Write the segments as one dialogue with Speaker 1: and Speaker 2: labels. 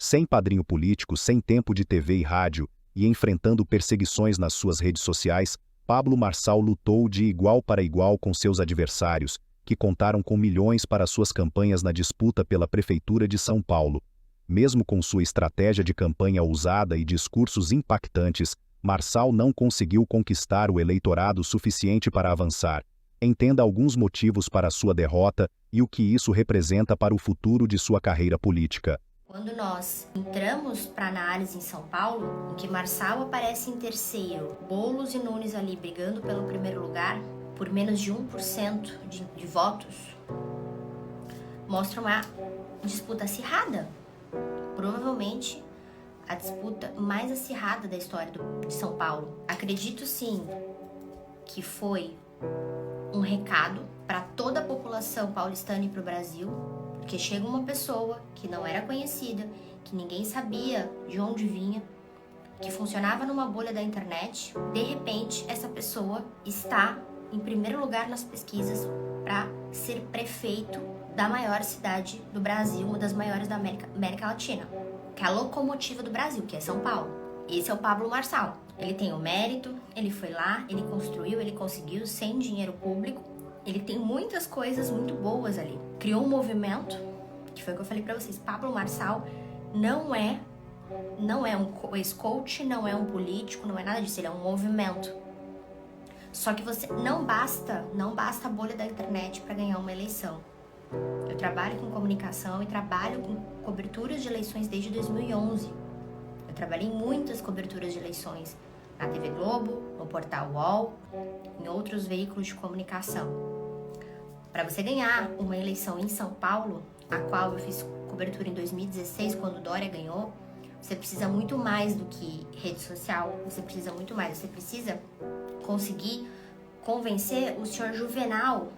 Speaker 1: Sem padrinho político, sem tempo de TV e rádio, e enfrentando perseguições nas suas redes sociais, Pablo Marçal lutou de igual para igual com seus adversários, que contaram com milhões para suas campanhas na disputa pela Prefeitura de São Paulo. Mesmo com sua estratégia de campanha ousada e discursos impactantes, Marçal não conseguiu conquistar o eleitorado suficiente para avançar. Entenda alguns motivos para sua derrota e o que isso representa para o futuro de sua carreira política.
Speaker 2: Quando nós entramos para análise em São Paulo, em que Marçal aparece em terceiro, Boulos e Nunes ali brigando pelo primeiro lugar, por menos de 1% de votos, mostra uma disputa acirrada. Provavelmente a disputa mais acirrada da história de São Paulo. Acredito sim que foi um recado para toda a população paulistana e para o Brasil, porque chega uma pessoa que não era conhecida, que ninguém sabia de onde vinha, que funcionava numa bolha da internet. De repente, essa pessoa está em primeiro lugar nas pesquisas para ser prefeito da maior cidade do Brasil, uma das maiores da América Latina, que é a locomotiva do Brasil, que é São Paulo. Esse é o Pablo Marçal. Ele tem o mérito, ele foi lá, ele construiu, ele conseguiu sem dinheiro público. Ele tem muitas coisas muito boas ali. Criou um movimento, que foi o que eu falei pra vocês. Pablo Marçal não é um ex-coach, não é um político, não é nada disso. Ele é um movimento. Só que não basta a bolha da internet para ganhar uma eleição. Eu trabalho com comunicação e trabalho com coberturas de eleições desde 2011. Eu trabalhei em muitas coberturas de eleições, na TV Globo, no portal UOL, em outros veículos de comunicação. Para você ganhar uma eleição em São Paulo, a qual eu fiz cobertura em 2016, quando Dória ganhou, você precisa muito mais do que rede social, você precisa muito mais, você precisa conseguir convencer o senhor Juvenal,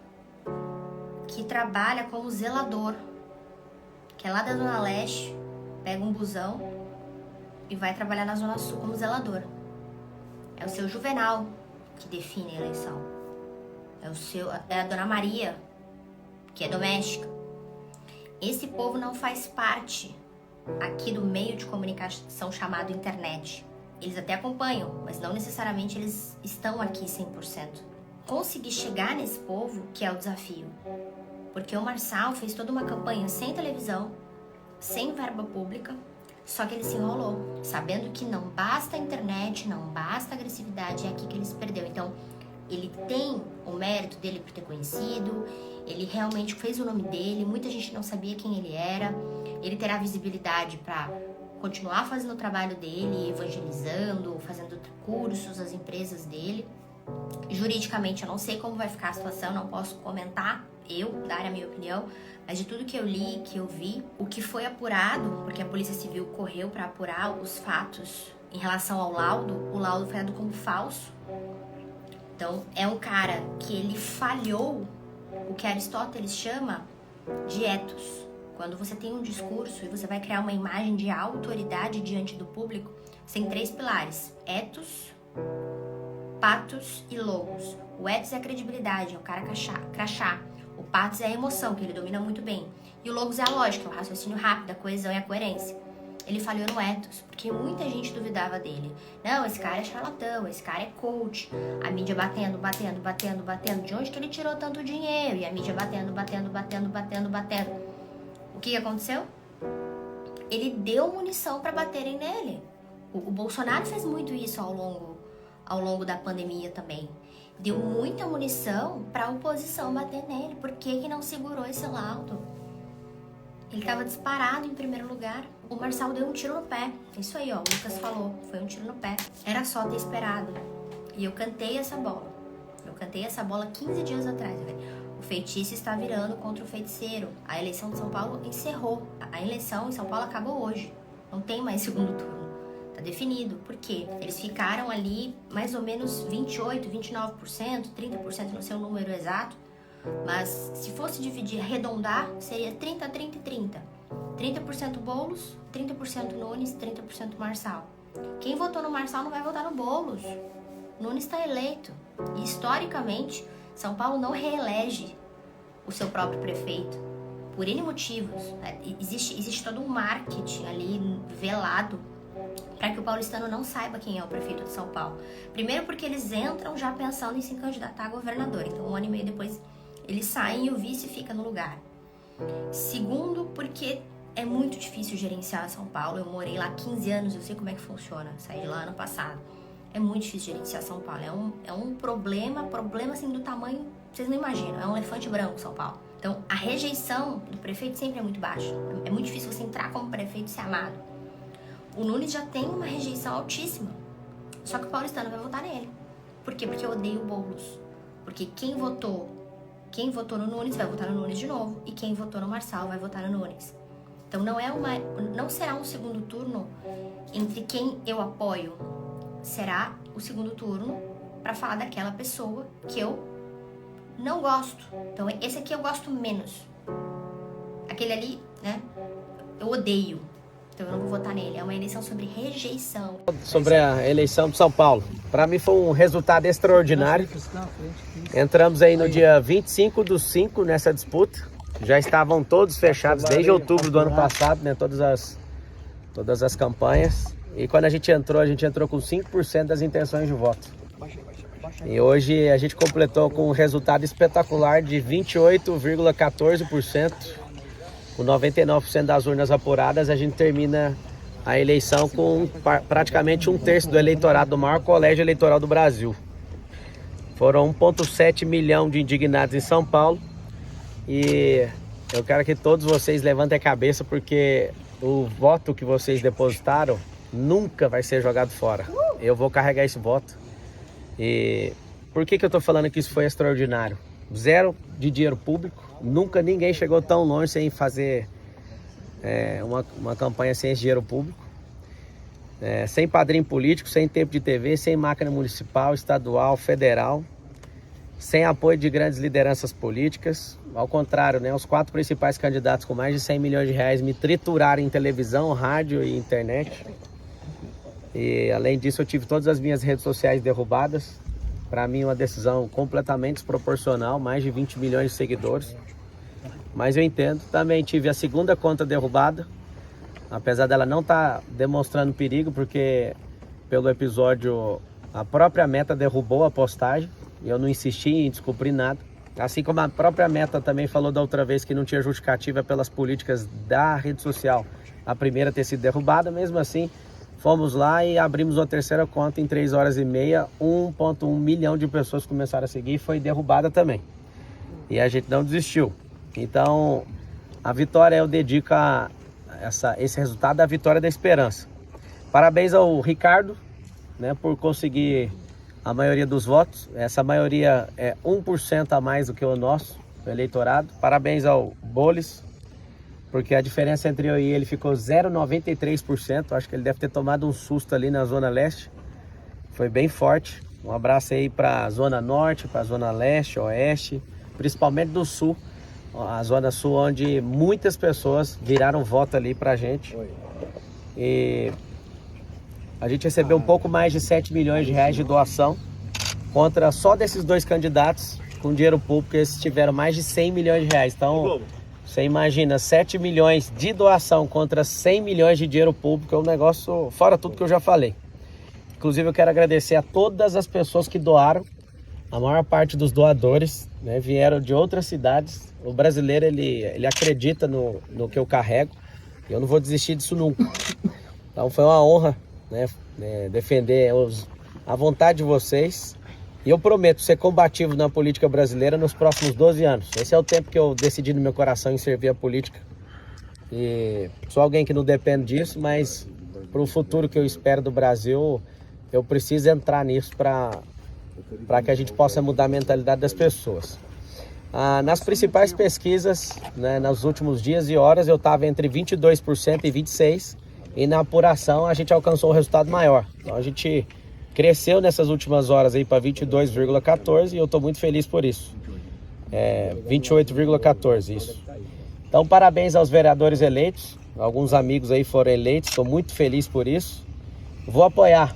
Speaker 2: que trabalha como zelador, que é lá da Zona Leste, pega um busão e vai trabalhar na Zona Sul como zelador. É o seu Juvenal que define a eleição. É a Dona Maria, que é doméstica. Esse povo não faz parte aqui do meio de comunicação chamado internet. Eles até acompanham, mas não necessariamente eles estão aqui 100%. Conseguir chegar nesse povo que é o desafio. Porque o Marçal fez toda uma campanha sem televisão, sem verba pública, só que ele se enrolou, sabendo que não basta a internet, não basta a agressividade, é aqui que ele se perdeu. Então, ele tem o mérito dele por ter conhecido, ele realmente fez o nome dele, muita gente não sabia quem ele era, ele terá visibilidade para continuar fazendo o trabalho dele, evangelizando, fazendo cursos, as empresas dele. Juridicamente, eu não sei como vai ficar a situação, não posso comentar, dar a minha opinião, mas de tudo que eu li, que eu vi, o que foi apurado, porque a Polícia Civil correu para apurar os fatos em relação ao laudo, o laudo foi dado como falso. Então, é um cara que ele falhou o que Aristóteles chama de ethos. Quando você tem um discurso e você vai criar uma imagem de autoridade diante do público, você tem 3 pilares: ethos, patos e logos. O ethos é a credibilidade, é o cara crachá. O patos é a emoção, que ele domina muito bem. E o logos é a lógica, é o raciocínio rápido, a coesão e a coerência. Ele falhou no ethos, porque muita gente duvidava dele. Não, esse cara é charlatão, esse cara é coach. A mídia batendo. De onde que ele tirou tanto dinheiro? E a mídia batendo. O que aconteceu? Ele deu munição para baterem nele. O Bolsonaro fez muito isso ao longo da pandemia também. Deu muita munição para a oposição bater nele. Por que não segurou esse laudo? Ele estava disparado em primeiro lugar. O Marçal deu um tiro no pé. Isso aí, ó, o Lucas falou. Foi um tiro no pé. Era só ter esperado. E eu cantei essa bola. 15 dias atrás. O feitiço está virando contra o feiticeiro. A eleição de São Paulo encerrou. A eleição em São Paulo acabou hoje. Não tem mais segundo turno. Tá definido. Por quê? Eles ficaram ali mais ou menos 28%, 29%, 30%, não sei o número exato. Mas se fosse dividir, arredondar, seria 30, 30 e 30. 30% Boulos, 30% Nunes, 30% Marçal. Quem votou no Marçal não vai votar no Boulos. Nunes está eleito. E historicamente, São Paulo não reelege o seu próprio prefeito. por N motivos, né? Existe todo um marketing ali velado para que o paulistano não saiba quem é o prefeito de São Paulo. Primeiro porque eles entram já pensando em se candidatar a governador, então 1 ano e meio depois eles saem e o vice fica no lugar. Segundo porque é muito difícil gerenciar São Paulo, eu morei lá 15 anos, eu sei como é que funciona, saí de lá ano passado. É muito difícil gerenciar São Paulo, é um problema assim do tamanho, vocês não imaginam, é um elefante branco São Paulo. Então a rejeição do prefeito sempre é muito baixa, é muito difícil você entrar como prefeito e ser amado. O Nunes já tem uma rejeição altíssima, só que o paulistano vai votar nele. Por quê? Porque eu odeio o Boulos, porque quem votou no Nunes vai votar no Nunes de novo, e quem votou no Marçal vai votar no Nunes. Então não será um segundo turno entre quem eu apoio, será o segundo turno para falar daquela pessoa que eu não gosto. Então esse aqui eu gosto menos. Aquele ali, né, eu odeio. Então eu não vou votar nele. É uma eleição sobre rejeição.
Speaker 3: Sobre a eleição de São Paulo. Para mim foi um resultado extraordinário. Entramos aí no dia 25/5 nessa disputa. Já estavam todos fechados desde outubro do ano passado, né? Todas as campanhas. E quando a gente entrou com 5% das intenções de voto. E hoje a gente completou com um resultado espetacular de 28,14%. Com 99% das urnas apuradas, a gente termina a eleição com praticamente 1/3 do eleitorado do maior colégio eleitoral do Brasil. Foram 1,7 milhão de indignados em São Paulo. E eu quero que todos vocês levantem a cabeça, porque o voto que vocês depositaram nunca vai ser jogado fora. Eu vou carregar esse voto. E por que eu estou falando que isso foi extraordinário? Zero de dinheiro público. Nunca ninguém chegou tão longe sem fazer uma campanha sem esse dinheiro público. Sem padrinho político, sem tempo de TV, sem máquina municipal, estadual, federal. Sem apoio de grandes lideranças políticas. Ao contrário, né, os 4 principais candidatos com mais de 100 milhões de reais me trituraram em televisão, rádio e internet. E além disso eu tive todas as minhas redes sociais derrubadas. Para mim uma decisão completamente desproporcional, mais de 20 milhões de seguidores. Mas eu entendo, também tive a segunda conta derrubada, apesar dela não estar demonstrando perigo, porque pelo episódio a própria Meta derrubou a postagem e eu não insisti em descobrir nada. Assim como a própria Meta também falou da outra vez que não tinha justificativa pelas políticas da rede social, a primeira ter sido derrubada. Mesmo assim, fomos lá e abrimos uma terceira conta em 3 horas e meia, 1,1 milhão de pessoas começaram a seguir e foi derrubada também. E a gente não desistiu. Então, a vitória eu dedico a esse resultado, a vitória da esperança. Parabéns ao Ricardo, né, por conseguir a maioria dos votos. Essa maioria é 1% a mais do que o nosso, o eleitorado. Parabéns ao Boulos, porque a diferença entre eu e ele ficou 0,93%. Acho que ele deve ter tomado um susto ali na Zona Leste. Foi bem forte. Um abraço aí para a Zona Norte, para a Zona Leste, Oeste, principalmente do Sul. A Zona Sul, onde muitas pessoas viraram voto ali pra gente. E a gente recebeu um pouco mais de 7 milhões de reais de doação, contra só desses 2 candidatos com dinheiro público, esses tiveram mais de 100 milhões de reais. Então, você imagina, 7 milhões de doação contra 100 milhões de dinheiro público, é um negócio fora tudo que eu já falei. Inclusive, eu quero agradecer a todas as pessoas que doaram. A maior parte dos doadores, né, vieram de outras cidades. O brasileiro, ele acredita no que eu carrego. E eu não vou desistir disso nunca. Então foi uma honra, né, defender a vontade de vocês. E eu prometo ser combativo na política brasileira nos próximos 12 anos. Esse é o tempo que eu decidi no meu coração em servir a política. E sou alguém que não depende disso, mas para o futuro que eu espero do Brasil, eu preciso entrar nisso para que a gente possa mudar a mentalidade das pessoas. Nas principais pesquisas, né, nos últimos dias e horas, eu estava entre 22% e 26%, e na apuração a gente alcançou um resultado maior. Então a gente cresceu nessas últimas horas aí para 22,14% e eu estou muito feliz por isso. 28,14% isso. Então parabéns aos vereadores eleitos, alguns amigos aí foram eleitos, estou muito feliz por isso. Vou apoiar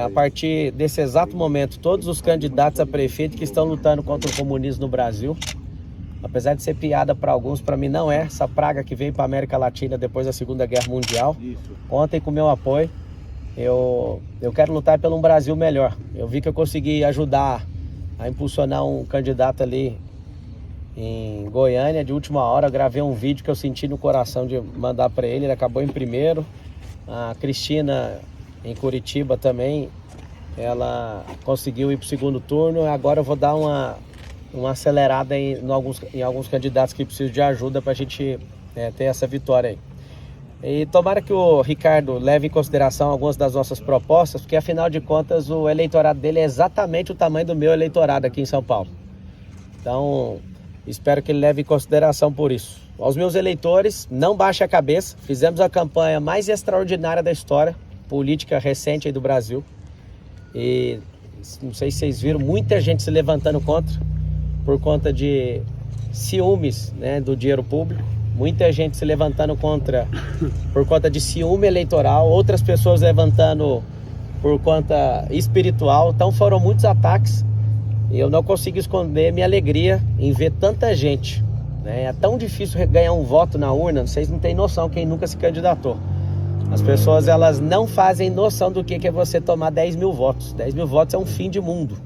Speaker 3: a partir desse exato momento todos os candidatos a prefeito que estão lutando contra o comunismo no Brasil. apesar de ser piada para alguns, para mim não é. Essa praga que veio para a América Latina depois da Segunda Guerra Mundial. Contem com o meu apoio. Eu quero lutar pelo um Brasil melhor. Eu vi que eu consegui ajudar a impulsionar um candidato ali em Goiânia de última hora. Eu gravei um vídeo que eu senti no coração de mandar para ele. Ele acabou em primeiro. A Cristina em Curitiba também, ela conseguiu ir para o segundo turno. Agora eu vou dar uma acelerada em alguns candidatos que precisam de ajuda para a gente ter essa vitória aí. E tomara que o Ricardo leve em consideração algumas das nossas propostas, porque afinal de contas o eleitorado dele é exatamente o tamanho do meu eleitorado aqui em São Paulo. Então, espero que ele leve em consideração por isso. Aos meus eleitores, não baixe a cabeça. Fizemos a campanha mais extraordinária da história política recente aí do Brasil. E não sei se vocês viram, muita gente se levantando por conta de ciúmes, né, do dinheiro público. Muita gente se levantando por conta de ciúme eleitoral. Outras pessoas levantando por conta espiritual. Então foram muitos ataques. E eu não consigo esconder minha alegria em ver tanta gente, né? É tão difícil ganhar um voto na urna, vocês não têm noção, quem nunca se candidatou. As pessoas, elas não fazem noção do que é você tomar 10 mil votos. 10 mil votos é um fim de mundo.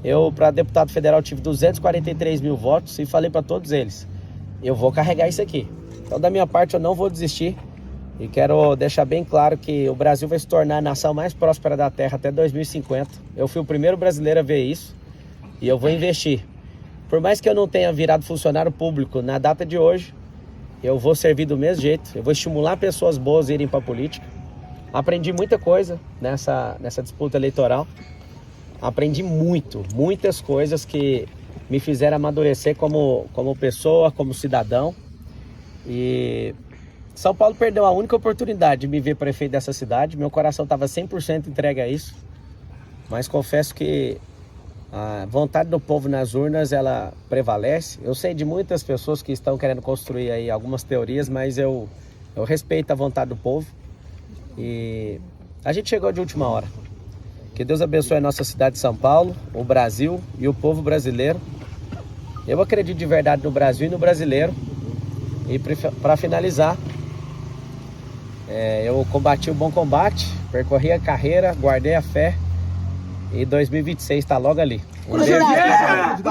Speaker 3: Eu, para deputado federal, tive 243 mil votos e falei para todos eles, eu vou carregar isso aqui. Então, da minha parte, eu não vou desistir. E quero deixar bem claro que o Brasil vai se tornar a nação mais próspera da Terra até 2050. Eu fui o primeiro brasileiro a ver isso. E eu vou investir. Por mais que eu não tenha virado funcionário público na data de hoje, eu vou servir do mesmo jeito. Eu vou estimular pessoas boas a irem para a política. Aprendi muita coisa nessa disputa eleitoral. Aprendi muitas coisas que me fizeram amadurecer como pessoa, como cidadão. E São Paulo perdeu a única oportunidade de me ver prefeito dessa cidade. Meu coração estava 100% entregue a isso. Mas confesso que a vontade do povo nas urnas, ela prevalece. Eu sei de muitas pessoas que estão querendo construir aí algumas teorias, mas eu respeito a vontade do povo. E a gente chegou de última hora. Que Deus abençoe a nossa cidade de São Paulo, o Brasil e o povo brasileiro. Eu acredito de verdade no Brasil e no brasileiro. E para finalizar, eu combati o bom combate, percorri a carreira, guardei a fé. E 2026 está logo ali.
Speaker 4: O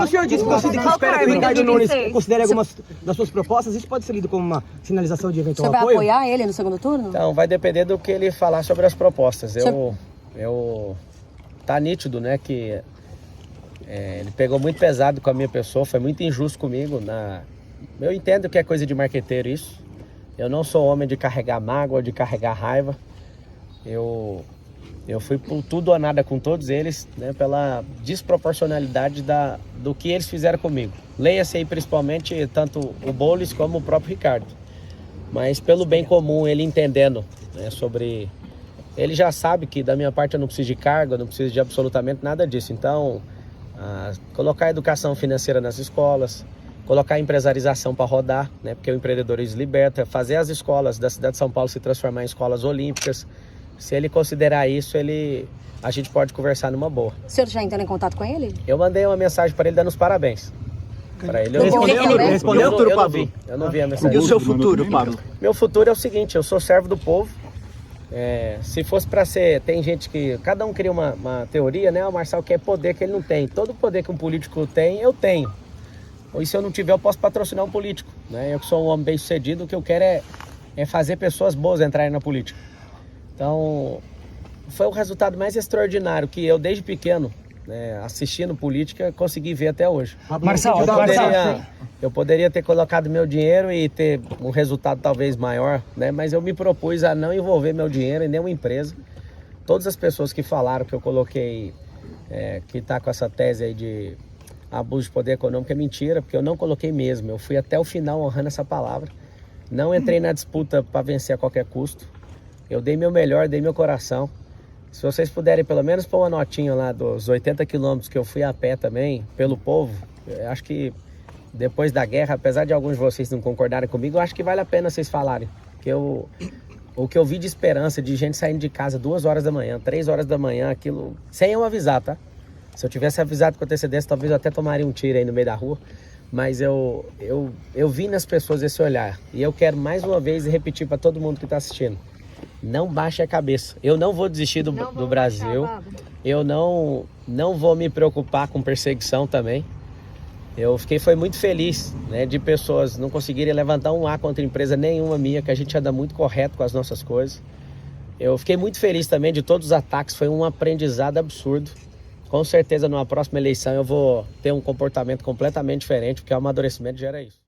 Speaker 4: senhor disse que você espera que o Ricardo Nunes considere algumas das suas propostas. Isso pode ser lido como uma sinalização de eventual apoio?
Speaker 5: Você vai apoiar ele no segundo turno?
Speaker 3: Então, vai depender do que ele falar sobre as propostas. Tá nítido, né, que ele pegou muito pesado com a minha pessoa, foi muito injusto comigo. Eu entendo que é coisa de marqueteiro isso. Eu não sou homem de carregar mágoa, de carregar raiva. Eu fui por tudo ou nada com todos eles, né, pela desproporcionalidade do que eles fizeram comigo. Leia-se aí principalmente tanto o Boulos como o próprio Ricardo. Mas pelo bem comum, ele entendendo, né, sobre... Ele já sabe que da minha parte eu não preciso de cargo, eu não preciso de absolutamente nada disso. Então, colocar a educação financeira nas escolas, colocar a empresarização para rodar, né, porque o empreendedorismo liberta, fazer as escolas da cidade de São Paulo se transformar em escolas olímpicas. Se ele considerar isso, a gente pode conversar numa boa.
Speaker 5: O senhor já entrou em contato com ele?
Speaker 3: Eu mandei uma mensagem para ele dando os parabéns. Para ele.
Speaker 4: Respondeu tudo, Pablo?
Speaker 3: Eu não vi a mensagem.
Speaker 4: E o seu futuro, Pablo?
Speaker 3: Meu futuro é o seguinte, eu sou servo do povo. Se fosse para ser... Tem gente que... Cada um cria uma teoria, né? O Marçal quer poder que ele não tem. Todo poder que um político tem, eu tenho. E se eu não tiver, eu posso patrocinar um político, né? Eu que sou um homem bem sucedido, o que eu quero é fazer pessoas boas entrarem na política. Então, foi o resultado mais extraordinário que eu, desde pequeno, né, assistindo política, consegui ver até hoje.
Speaker 4: Marçal,
Speaker 3: eu poderia ter colocado meu dinheiro e ter um resultado talvez maior, né, mas eu me propus a não envolver meu dinheiro em nenhuma empresa. Todas as pessoas que falaram que eu coloquei, que está com essa tese aí de abuso de poder econômico, é mentira, porque eu não coloquei mesmo. Eu fui até o final honrando essa palavra. Não entrei na disputa para vencer a qualquer custo. Eu dei meu melhor, dei meu coração. Se vocês puderem pelo menos pôr uma notinha lá dos 80 quilômetros que eu fui a pé também, pelo povo, eu acho que depois da guerra, apesar de alguns de vocês não concordarem comigo, eu acho que vale a pena vocês falarem. Que o que eu vi de esperança, de gente saindo de casa 2 horas da manhã, 3 horas da manhã, aquilo, sem eu avisar, tá? Se eu tivesse avisado com antecedência, talvez eu até tomaria um tiro aí no meio da rua. mas eu vi nas pessoas esse olhar. E eu quero mais uma vez repetir para todo mundo que está assistindo. Não baixe a cabeça. Eu não vou desistir do Brasil. Eu não vou me preocupar com perseguição também. Foi muito feliz, né, de pessoas não conseguirem levantar um A contra empresa nenhuma minha, que a gente anda muito correto com as nossas coisas. Eu fiquei muito feliz também de todos os ataques, foi um aprendizado absurdo. Com certeza, numa próxima eleição eu vou ter um comportamento completamente diferente, porque o amadurecimento gera isso.